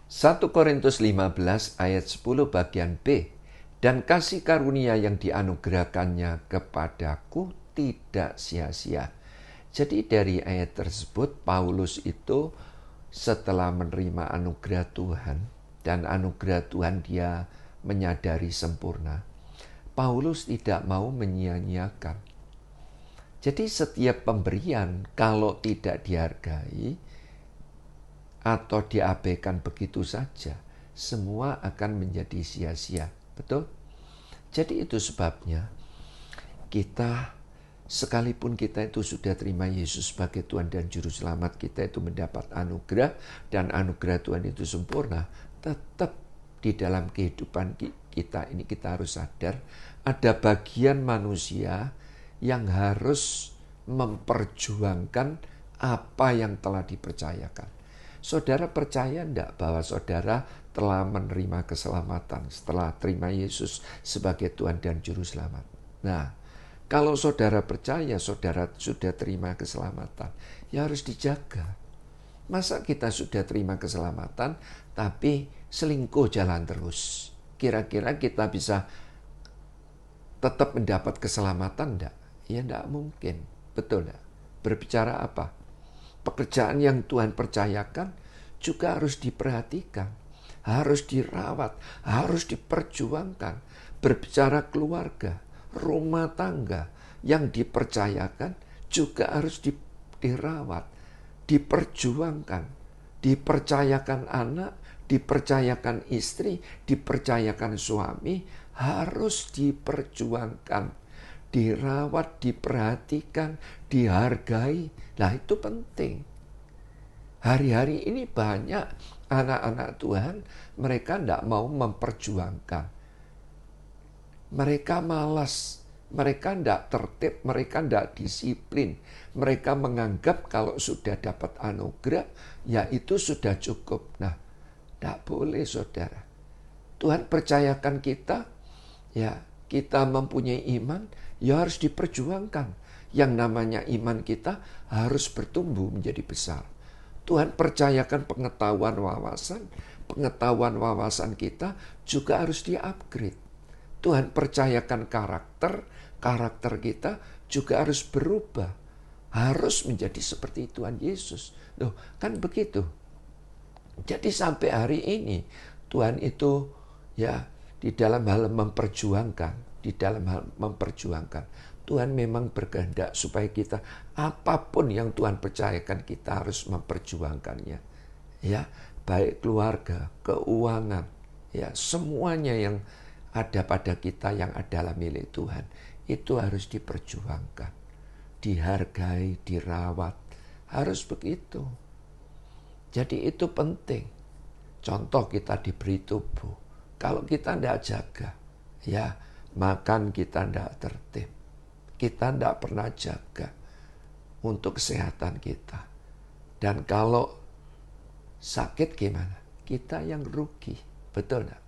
1 Korintus 15 ayat 10 bagian B. Dan kasih karunia yang dianugerahkannya kepadaku tidak sia-sia. Jadi dari ayat tersebut Paulus itu setelah menerima anugerah Tuhan dan anugerah Tuhan dia menyadari sempurna, Paulus tidak mau menyia-nyiakan. Jadi setiap pemberian kalau tidak dihargai atau diabaikan begitu saja, semua akan menjadi sia-sia. Betul? Jadi itu sebabnya kita, sekalipun kita itu sudah terima Yesus sebagai Tuhan dan Juru Selamat, kita itu mendapat anugerah, dan anugerah Tuhan itu sempurna, tetap di dalam kehidupan kita ini kita harus sadar ada bagian manusia yang harus memperjuangkan apa yang telah dipercayakan. Saudara percaya enggak bahwa saudara telah menerima keselamatan setelah terima Yesus sebagai Tuhan dan Juru Selamat? Nah, kalau saudara percaya saudara sudah terima keselamatan, ya harus dijaga. Masa kita sudah terima keselamatan, tapi selingkuh jalan terus? Kira-kira kita bisa tetap mendapat keselamatan enggak? Ya enggak mungkin. Betul enggak? Berbicara apa? Pekerjaan yang Tuhan percayakan juga harus diperhatikan, harus dirawat, harus diperjuangkan. Berbicara keluarga, rumah tangga yang dipercayakan juga harus dirawat, diperjuangkan, dipercayakan anak, dipercayakan istri, dipercayakan suami, harus diperjuangkan, dirawat, diperhatikan, dihargai. Nah, itu penting. Hari-hari ini banyak anak-anak Tuhan, mereka tidak mau memperjuangkan. Mereka malas, mereka tidak tertib, mereka tidak disiplin. Mereka menganggap kalau sudah dapat anugerah, ya itu sudah cukup. Nah, tidak boleh saudara. Tuhan percayakan kita, ya kita mempunyai iman, ya harus diperjuangkan. Yang namanya iman kita harus bertumbuh menjadi besar. Tuhan percayakan pengetahuan wawasan kita juga harus di-upgrade. Tuhan percayakan karakter kita juga harus berubah. Harus menjadi seperti Tuhan Yesus. Loh, kan begitu. Jadi sampai hari ini Tuhan itu ya di dalam hal memperjuangkan, Tuhan memang berkehendak supaya kita apapun yang Tuhan percayakan kita harus memperjuangkannya. Ya, baik keluarga, keuangan, ya semuanya yang ada pada kita yang adalah milik Tuhan itu harus diperjuangkan, dihargai, dirawat, harus begitu. Jadi itu penting. Contoh kita diberi tubuh, kalau kita tidak jaga, ya makan kita tidak tertib. Kita tidak pernah jaga untuk kesehatan kita. Dan kalau sakit gimana? Kita yang rugi. Betul tidak?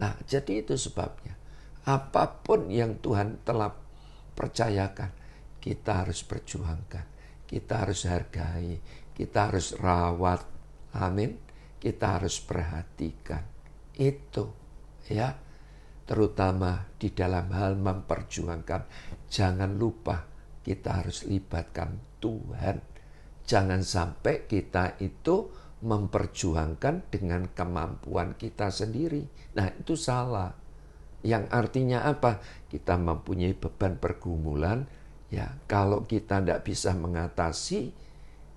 Nah, jadi itu sebabnya. Apapun yang Tuhan telah percayakan, kita harus perjuangkan. Kita harus hargai. Kita harus rawat. Amin. Kita harus perhatikan. Itu. Ya. Terutama di dalam hal memperjuangkan, jangan lupa kita harus libatkan Tuhan. Jangan sampai kita itu memperjuangkan dengan kemampuan kita sendiri. Nah, itu salah. Yang artinya apa? Kita mempunyai beban pergumulan, ya kalau kita tidak bisa mengatasi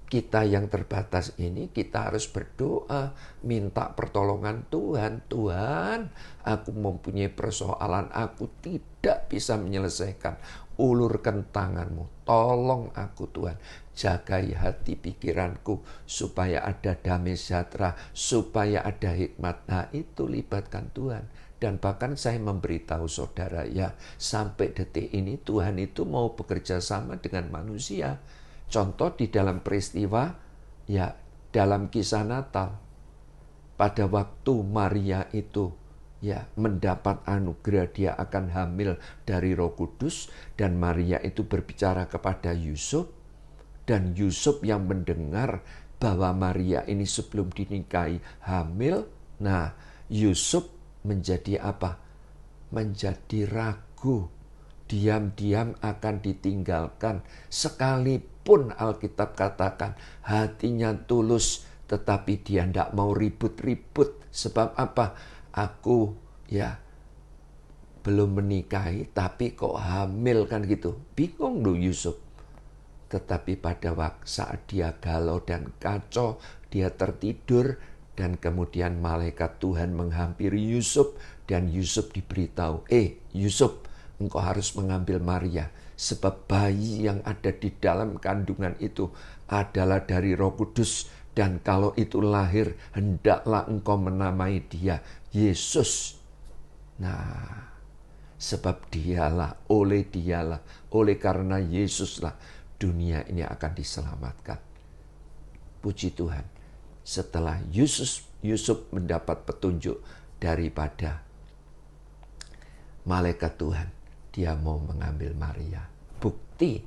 kita yang terbatas ini, kita harus berdoa, minta pertolongan Tuhan. Tuhan, aku mempunyai persoalan, aku tidak bisa menyelesaikan. Ulurkan tanganmu, tolong aku Tuhan. Jagai hati pikiranku, supaya ada damai sejahtera, supaya ada hikmat. Nah, itu libatkan Tuhan. Dan bahkan saya memberitahu saudara, ya sampai detik ini Tuhan itu mau bekerja sama dengan manusia. Contoh di dalam peristiwa, ya dalam kisah Natal, pada waktu Maria itu ya mendapat anugerah dia akan hamil dari Roh Kudus, dan Maria itu berbicara kepada Yusuf, Dan Yusuf yang mendengar bahwa Maria ini sebelum dinikahi hamil, Nah, Yusuf menjadi apa? Menjadi ragu. Diam-diam akan ditinggalkan. Sekalipun Alkitab katakan hatinya tulus, tetapi dia tidak mau ribut-ribut. Sebab apa? Aku belum menikahi, tapi kok hamil kan gitu. Bingung loh Yusuf. Tetapi pada waktu saat dia galau dan kacau, dia tertidur, dan kemudian malaikat Tuhan menghampiri Yusuf, dan Yusuf diberitahu, Yusuf, engkau harus mengambil Maria, sebab bayi yang ada di dalam kandungan itu adalah dari Roh Kudus, dan kalau itu lahir, hendaklah engkau menamai dia Yesus. Nah, sebab oleh karena Yesuslah dunia ini akan diselamatkan. Puji Tuhan. Setelah Yusuf mendapat petunjuk daripada malaikat Tuhan, dia mau mengambil Maria. Bukti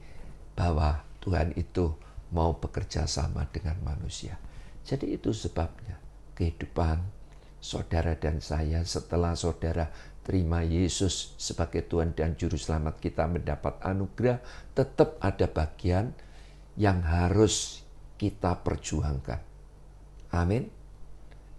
bahwa Tuhan itu mau bekerja sama dengan manusia. Jadi itu sebabnya kehidupan saudara dan saya setelah saudara terima Yesus sebagai Tuhan dan Juru Selamat, kita mendapat anugerah, tetap ada bagian yang harus kita perjuangkan. Amin.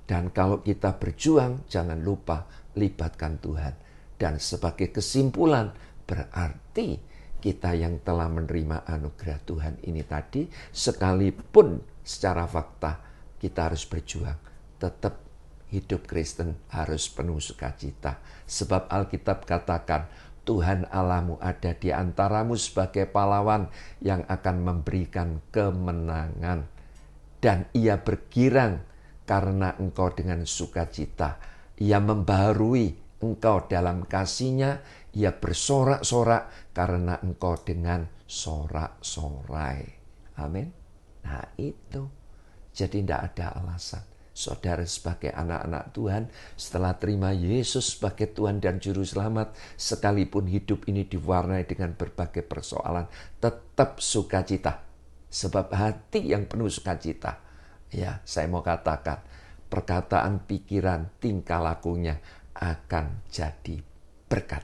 Dan kalau kita berjuang, jangan lupa libatkan Tuhan. Dan sebagai kesimpulan, berarti kita yang telah menerima anugerah Tuhan ini tadi, sekalipun secara fakta kita harus berjuang, tetap hidup Kristen harus penuh sukacita. Sebab Alkitab katakan, Tuhan Allahmu ada di antaramu sebagai pahlawan yang akan memberikan kemenangan. Dan ia bergirang karena engkau dengan sukacita. Ia membaharui engkau dalam kasih-Nya. Ia bersorak-sorak karena engkau dengan sorak-sorai. Amin. Nah itu. Jadi tidak ada alasan. Saudara sebagai anak-anak Tuhan, setelah terima Yesus sebagai Tuhan dan Juru Selamat, sekalipun hidup ini diwarnai dengan berbagai persoalan, tetap sukacita. Sebab hati yang penuh sukacita, saya mau katakan, perkataan, pikiran, tingkah lakunya akan jadi berkat.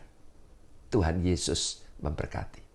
Tuhan Yesus memberkati.